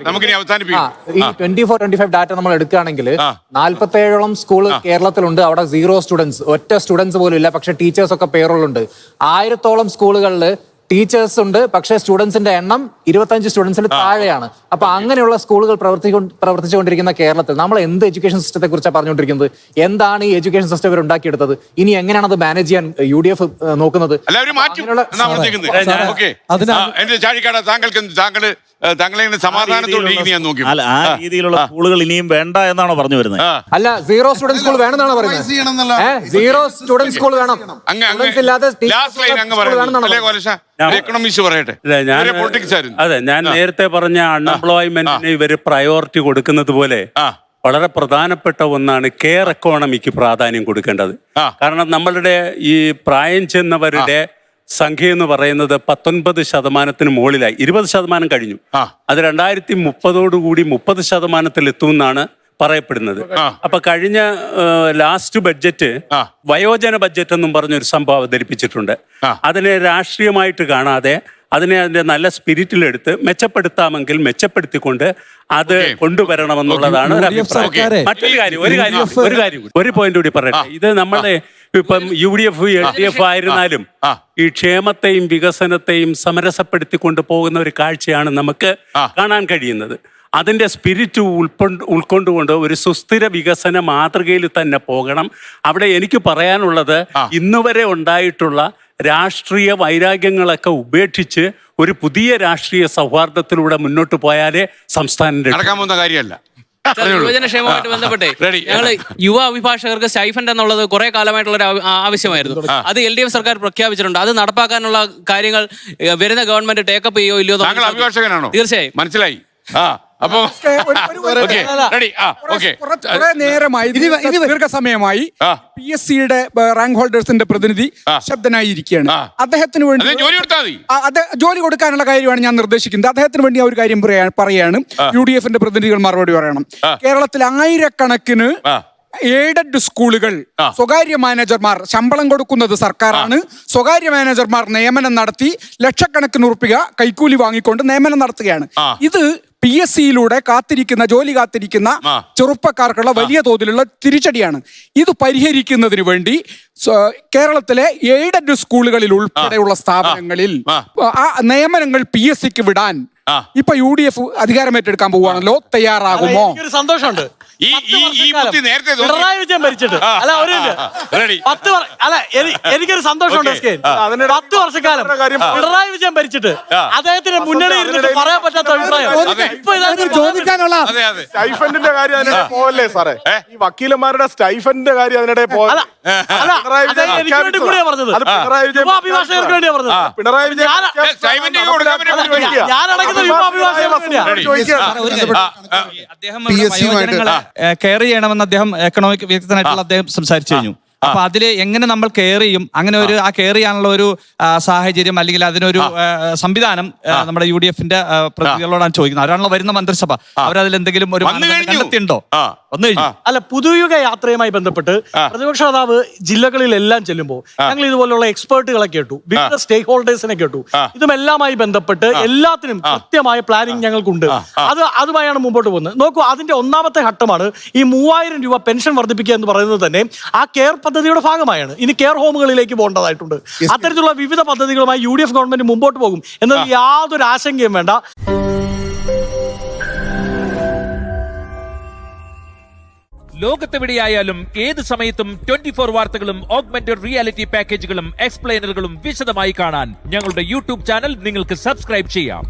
നമുക്കിനി അവസാനിപ്പിക്കാം. ഈ 24-25 ഡാറ്റ നമ്മൾ എടുക്കുകയാണെങ്കിൽ 47ഓളം സ്കൂൾ കേരളത്തിലുണ്ട്. അവിടെ 0 സ്റ്റുഡൻസ്, ഒറ്റ സ്റ്റുഡൻസ് പോലും ഇല്ല. പക്ഷെ ടീച്ചേഴ്സ് ഒക്കെ പേറോളുണ്ട്. 1000ഓളം സ്കൂളുകളിൽ ടീച്ചേഴ്സ് ഉണ്ട്, പക്ഷേ സ്റ്റുഡൻസിന്റെ എണ്ണം 25 സ്റ്റുഡൻസിന് താഴെയാണ്. അപ്പൊ അങ്ങനെയുള്ള സ്കൂളുകൾ പ്രവർത്തിച്ചുകൊണ്ടിരിക്കുന്ന കേരളത്തിൽ നമ്മൾ എന്ത് എഡ്യൂക്കേഷൻ സിസ്റ്റത്തെ കുറിച്ചാണ് പറഞ്ഞുകൊണ്ടിരിക്കുന്നത്? എന്താണ് ഈ എഡ്യൂക്കേഷൻ സിസ്റ്റം ഇവർ ഉണ്ടാക്കിയെടുത്തത്? ഇനി എങ്ങനെയാണ് അത് മാനേജ് ചെയ്യാൻ UDF നോക്കുന്നത്? ആ രീതിയിലുള്ള സ്കൂളുകൾ ഇനിയും വേണ്ട എന്നാണോ പറഞ്ഞു വരുന്നത്? അല്ല, 0 സ്റ്റുഡൻറ് സ്കൂൾ വേണമെന്നാണ് പറയുന്നത്. 0 സ്റ്റുഡൻറ് സ്കൂൾ വേണം. അതെ, ഞാൻ നേരത്തെ പറഞ്ഞ അൺഎംപ്ലോയ്മെന്റിന് ഇവര് പ്രയോറിറ്റി കൊടുക്കുന്നത് പോലെ വളരെ പ്രധാനപ്പെട്ട ഒന്നാണ് കെയർ എക്കോണമിക്ക് പ്രാധാന്യം കൊടുക്കേണ്ടത്. കാരണം നമ്മളുടെ ഈ പ്രായം ചെന്നവരുടെ സംഖ്യ എന്ന് പറയുന്നത് 19% മുകളിലായി. 20% കഴിഞ്ഞു. അത് 2030 30% എത്തുമെന്നാണ് പറയപ്പെടുന്നത്. അപ്പൊ കഴിഞ്ഞ ലാസ്റ്റ് ബഡ്ജറ്റ് വയോജന ബഡ്ജറ്റ് എന്നും പറഞ്ഞൊരു സംഭവം അവതരിപ്പിച്ചിട്ടുണ്ട്. അതിനെ രാഷ്ട്രീയമായിട്ട് കാണാതെ അതിനെ അതിന്റെ നല്ല സ്പിരിറ്റിലെടുത്ത് മെച്ചപ്പെടുത്താമെങ്കിൽ മെച്ചപ്പെടുത്തിക്കൊണ്ട് അത് കൊണ്ടുവരണമെന്നുള്ളതാണ് ഒരു അഭിപ്രായം. മറ്റൊരു കാര്യം ഒരു പോയിന്റ് കൂടി പറയട്ടെ. ഇത് നമ്മുടെ ഇപ്പം UDF LDF ആയിരുന്നാലും ഈ ക്ഷേമത്തെയും വികസനത്തെയും സമരസപ്പെടുത്തിക്കൊണ്ട് പോകുന്ന ഒരു കാഴ്ചയാണ് നമുക്ക് കാണാൻ കഴിയുന്നത്. അതിൻ്റെ സ്പിരിറ്റ് ഉൾക്കൊണ്ടുകൊണ്ട് ഒരു സുസ്ഥിര വികസന മാതൃകയിൽ തന്നെ പോകണം. അവിടെ എനിക്ക് പറയാനുള്ളത്, ഇന്നുവരെ ഉണ്ടായിട്ടുള്ള രാഷ്ട്രീയ വൈരാഗ്യങ്ങളൊക്കെ ഉപേക്ഷിച്ച് ഒരു പുതിയ രാഷ്ട്രീയ സൗഹാർദ്ദത്തിലൂടെ മുന്നോട്ട് പോയാലേ സംസ്ഥാനം നടക്കാൻ പോകുന്ന കാര്യമല്ല. യുവജനക്ഷേമവുമായിട്ട് ബന്ധപ്പെട്ടേ ഞങ്ങൾ യുവ അഭിഭാഷകർക്ക് സ്റ്റൈഫൻഡ് എന്നുള്ളത് കുറെ കാലമായിട്ടുള്ള ഒരു ആവശ്യമായിരുന്നു. അത് LDF സർക്കാർ പ്രഖ്യാപിച്ചിട്ടുണ്ട്. അത് നടപ്പാക്കാനുള്ള കാര്യങ്ങൾ വരുന്ന ഗവൺമെന്റ് ടേക്കപ്പ് ചെയ്യോ ഇല്ലയോ? അഭിഭാഷകനാണോ? തീർച്ചയായും മനസ്സിലായി. ദീർഘസമയമായി PSCയുടെ റാങ്ക് ഹോൾഡേഴ്സിന്റെ പ്രതിനിധി ശബ്ദനായിരിക്കുകയാണ്. അദ്ദേഹത്തിന് വേണ്ടി ജോലി കൊടുക്കാനുള്ള കാര്യമാണ് ഞാൻ നിർദ്ദേശിക്കുന്നത്. അദ്ദേഹത്തിന് വേണ്ടി ആ ഒരു കാര്യം പറയാണ്. UDFന്റെ പ്രതിനിധികൾ മറുപടി പറയണം. കേരളത്തിൽ ആയിരക്കണക്കിന് എയ്ഡഡ് സ്കൂളുകൾ സ്വകാര്യ മാനേജർമാർ ശമ്പളം കൊടുക്കുന്നത് സർക്കാരാണ്. സ്വകാര്യ മാനേജർമാർ നിയമനം നടത്തി ലക്ഷക്കണക്കിന് ഉറുപ്പിക കൈക്കൂലി വാങ്ങിക്കൊണ്ട് നിയമനം നടത്തുകയാണ്. ഇത് PSCയിലൂടെ ജോലി കാത്തിരിക്കുന്ന ചെറുപ്പക്കാർക്കുള്ള വലിയ തോതിലുള്ള തിരിച്ചടിയാണ്. ഇത് പരിഹരിക്കുന്നതിന് വേണ്ടി കേരളത്തിലെ എയ്ഡഡ് സ്കൂളുകളിൽ ഉൾപ്പെടെയുള്ള സ്ഥാപനങ്ങളിൽ ആ നിയമനങ്ങൾ PSCക്ക് വിടാൻ ഇപ്പൊ UDF അധികാരമേറ്റെടുക്കാൻ പോവുകയാണല്ലോ. തയ്യാറാകുമോ? സന്തോഷമുണ്ട്. പിണറായി വിജയൻ ഭരിച്ചിട്ട് എനിക്കൊരു സന്തോഷമുണ്ട്. 10 വർഷക്കാലം പിണറായി വിജയൻ ഭരിച്ചിട്ട് അദ്ദേഹത്തിന് മുന്നണി ഇരുന്നിട്ട് പറയാൻ പറ്റാത്ത അഭിപ്രായം സ്റ്റൈഫൻഡിന്റെ കാര്യം അതിനിടെ പോവല്ലേ സാറേ? ഈ വക്കീലന്മാരുടെ സ്റ്റൈഫൻഡിന്റെ കാര്യം അതിനിടെ പോവല്ലേ? എനിക്ക് വേണ്ടി കൂടിയാ പറഞ്ഞത്. അഭിഭാഷകർക്ക് വേണ്ടിയാ പറഞ്ഞത്. പിണറായി വിജയൻ ഞാനടക്കുന്ന യുവ അഭിഭാഷകർക്ക് വേണ്ടിയാ കെയർ ചെയ്യണമെന്ന് അദ്ദേഹം എക്കണോമിക് വിദഗ്ധനായിട്ടുള്ള അദ്ദേഹം സംസാരിച്ചു കഴിഞ്ഞു. അപ്പൊ അതില് എങ്ങനെ നമ്മൾ കെയർ ചെയ്യും, അങ്ങനെ ഒരു ആ കെയർ ചെയ്യാനുള്ള ഒരു സാഹചര്യം അല്ലെങ്കിൽ അതിനൊരു സംവിധാനം നമ്മുടെ UDFന്റെ പ്രതിനിധികളോടാണ് ചോദിക്കുന്നത്. അവരാണല്ലോ വരുന്ന മന്ത്രിസഭ. അവരതിൽ എന്തെങ്കിലും ഒരു കണ്ടെത്തിയുണ്ടോ? അല്ല, പുതുയുഗ യാത്രയുമായി ബന്ധപ്പെട്ട് പ്രതിപക്ഷ നേതാവ് ജില്ലകളിലെല്ലാം ചെല്ലുമ്പോൾ ഞങ്ങൾ ഇതുപോലുള്ള എക്സ്പേർട്ടുകളെ കേട്ടു, വിവിധ സ്റ്റേക്ക് ഹോൾഡേഴ്സിനെ കേട്ടു. ഇതുമെല്ലാമായി ബന്ധപ്പെട്ട് എല്ലാത്തിനും കൃത്യമായ പ്ലാനിങ് ഞങ്ങൾക്കുണ്ട്. അതുമായാണ് മുമ്പോട്ട് പോകുന്നത്. നോക്കൂ, അതിന്റെ ഒന്നാമത്തെ ഘട്ടമാണ് ഈ 3000 രൂപ പെൻഷൻ വർദ്ധിപ്പിക്കുക എന്ന് പറയുന്നത് തന്നെ ആ കെയർ പദ്ധതിയുടെ ഭാഗമായാണ്. ഇനി കെയർ ഹോമുകളിലേക്ക് പോകേണ്ടതായിട്ടുണ്ട്. അത്തരത്തിലുള്ള വിവിധ പദ്ധതികളുമായി UDF ഗവൺമെന്റ് മുമ്പോട്ട് പോകും എന്നതിൽ യാതൊരു ആശങ്കയും വേണ്ട. ലോകത്തെവിടെയായാലും ഏത് സമയത്തും 24 വാർത്തകളും ഓഗ്മെന്റഡ് റിയാലിറ്റി പാക്കേജുകളും എക്സ്പ്ലെയിനറുകളും വിശദമായി കാണാൻ ഞങ്ങളുടെ YouTube ചാനൽ നിങ്ങൾക്ക് സബ്സ്ക്രൈബ് ചെയ്യാം.